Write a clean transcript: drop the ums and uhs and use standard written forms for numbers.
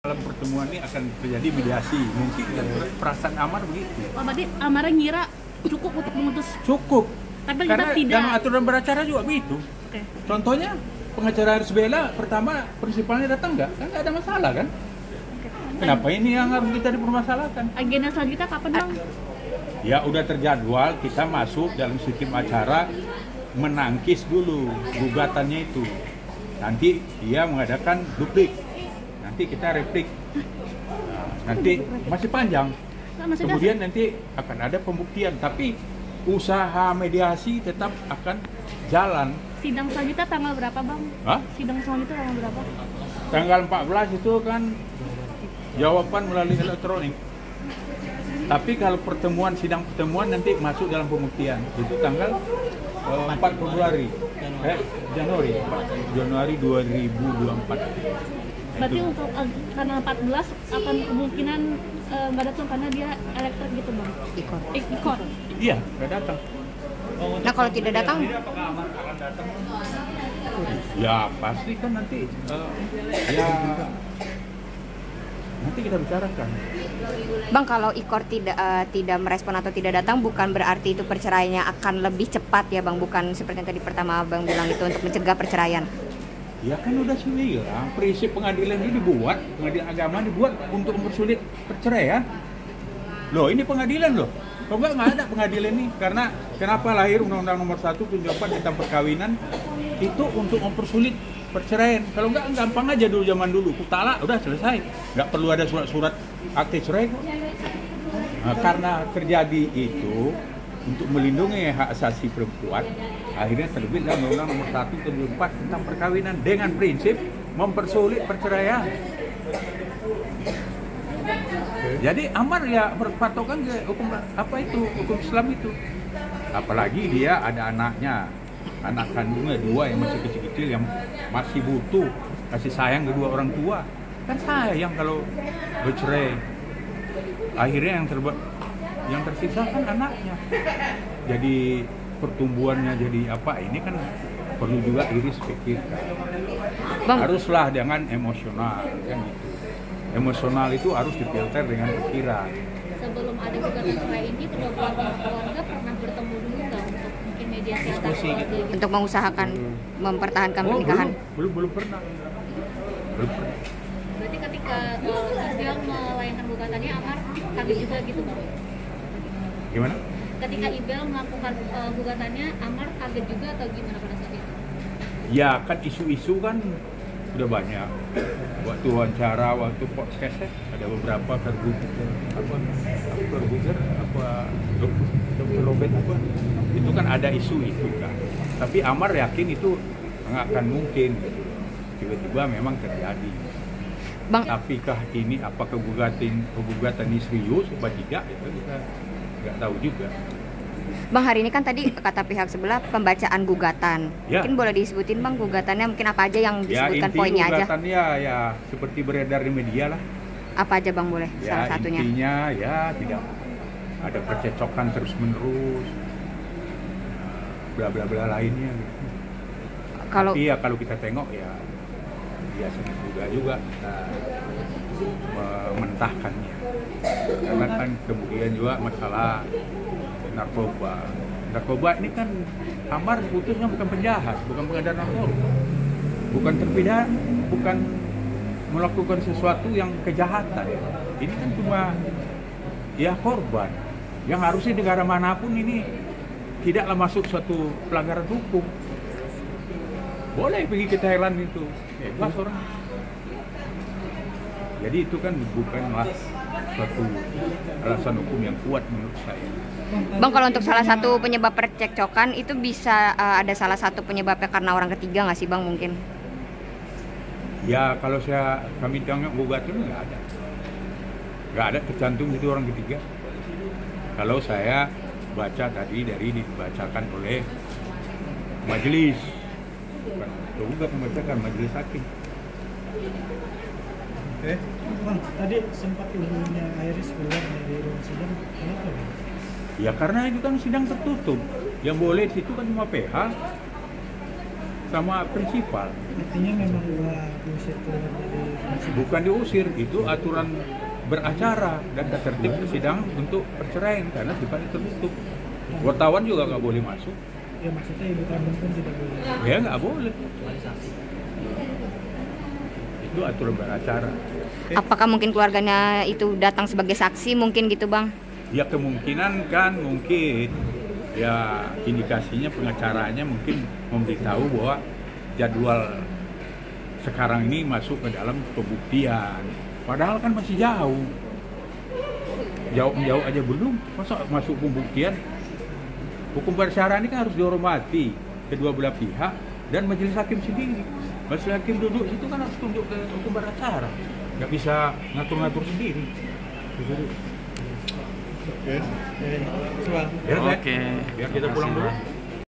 Dalam pertemuan ini akan terjadi mediasi, mungkin perasaan Amar begitu. Oh, berarti Amar ngira cukup untuk memutus. Cukup. Tapi Karena kita tidak. dalam aturan beracara juga begitu. Oke. Contohnya pengacara harus bela, pertama prinsipalnya datang nggak? Kan nggak ada masalah kan? Kenapa ini yang harus kita dipermasalahkan? Agenda selanjutnya kapan, Bang? Ya udah terjadwal, kita masuk dalam sistem acara menangkis dulu gugatannya itu. Nanti dia mengadakan duplik. Nanti kita replik. Nanti masih panjang. Kemudian nanti akan ada pembuktian, tapi usaha mediasi tetap akan jalan. Sidang selanjutnya tanggal berapa, Bang? Hah? Sidang selanjutnya tanggal berapa? Tanggal 14 itu kan jawaban melalui elektronik. Tapi kalau sidang pertemuan nanti masuk dalam pembuktian. Itu tanggal 4 Februari. Januari 2024. Berarti untuk karena 14 akan kemungkinan nggak datang karena dia elektrik gitu, Bang? Ikor. Iya, nggak datang. Nah kalau tidak datang, Ya pasti kan nanti nanti kita bicarakan. Bang, kalau Ikor tidak merespon atau tidak datang, bukan berarti itu perceraiannya akan lebih cepat ya, Bang? Bukan seperti yang tadi pertama Bang bilang itu untuk mencegah perceraian. Ya kan udah sih bilang, prinsip pengadilan ini dibuat, pengadilan agama dibuat untuk mempersulit perceraian. Loh, ini pengadilan loh. Kalau nggak ada pengadilan ini. Karena kenapa lahir Undang-Undang Nomor 1 Tahun 4 tentang perkawinan itu untuk mempersulit perceraian. Kalau nggak gampang aja dulu, zaman dulu. Talak udah selesai. Nggak perlu ada surat-surat akte cerai kok. Nah, karena terjadi itu untuk melindungi hak asasi perempuan, akhirnya terbit dalam Undang-Undang Nomor 1 Tahun 4 tentang perkawinan dengan prinsip mempersulit perceraian. Jadi Amar ya berpatokan ke hukum hukum Islam itu. Apalagi dia ada anaknya, anak kandungnya 2 yang masih kecil-kecil yang masih butuh kasih sayang kedua orang tua. Kan sayang kalau bercerai. Akhirnya yang tersisa kan anaknya. Jadi pertumbuhannya jadi apa? Ini kan perlu juga iris pikirkan. Haruslah dengan emosional kan gitu. Emosional itu harus difilter dengan pikiran. Sebelum ada gugatan cerai ini, kedua keluarga pernah bertemu dulu nggak untuk mungkin mediasi antar keluarga gitu? Untuk mengusahakan mempertahankan pernikahan. Belum pernah. Berarti ketika Ibel melayangkan gugatannya, Amar kaget juga gitu, Bang? Gimana? Ketika Ibel melakukan gugatannya, Amar kaget juga atau gimana pada saat itu? Ya kan isu-isu kan udah banyak. Waktu wawancara, waktu podcast ada beberapa Dr. Robert itu kan ada isu itu kan. Tapi Amar yakin itu nggak akan mungkin. Tiba-tiba memang terjadi. Bang, Tapikah ini apakah gugatan ini serius apa tidak? Itu kita nggak tahu juga. Bang, hari ini kan tadi kata pihak sebelah pembacaan gugatan. Ya. Mungkin boleh disebutin, Bang, gugatannya mungkin apa aja yang disebutkan inti poinnya aja? gugatannya ya seperti beredar di media lah. Apa aja, Bang, boleh Ya, salah satunya? intinya ya tidak ada percecokan terus-menerus, bla bla bla lainnya. Gitu. Kalau Tapi ya kalau kita tengok ya biasa juga kita mentahkannya. Karena kan kemudian juga masalah narkoba ini kan Amar putusnya bukan penjahat, bukan pengedar narkoba, bukan terpidana, bukan melakukan sesuatu yang kejahatan. Ini kan cuma ya korban yang harusnya negara manapun ini tidaklah masuk suatu pelanggaran hukum. Boleh pergi ke Thailand itu, bebas orang. Jadi itu kan bukanlah suatu alasan hukum yang kuat menurut saya. Bang, kalau untuk salah satu penyebab percekcokan itu bisa ada salah satu penyebabnya karena orang ketiga nggak sih, Bang, mungkin? Ya kalau kami tengok gugatan nggak ada tercantum itu orang ketiga. Kalau saya baca tadi dibacakan oleh majelis, bukan membacakan majelis hakim. Oke, Bang, tadi sempat ibunya Iris keluar dari ruang sidang, kenapa, Bang? Ya karena itu kan sidang tertutup. Yang boleh di situ kan cuma PH. sama prinsipal. Artinya memang diusir keluar dari persidangan. Bukan diusir, itu aturan beracara dan tata tertib persidangan untuk perceraian karena sifatnya tertutup. Wartawan juga nggak boleh masuk. Ya maksudnya ibu kandung pun tidak boleh. Ya nggak boleh. Itu aturan beracara. Apakah mungkin keluarganya itu datang sebagai saksi mungkin gitu bang? Ya kemungkinan kan mungkin ya indikasinya pengacaranya mungkin memberitahu bahwa jadwal sekarang ini masuk ke dalam pembuktian. Padahal kan masih jauh. Jauh aja belum, masa masuk pembuktian? Hukum beracara ini kan harus dihormati kedua belah pihak dan majelis hakim sendiri. Majelis hakim duduk situ kan harus tunduk ke hukum beracara. Nggak bisa ngatur-ngatur sendiri. Oke. Coba. Biar kita pulang dulu.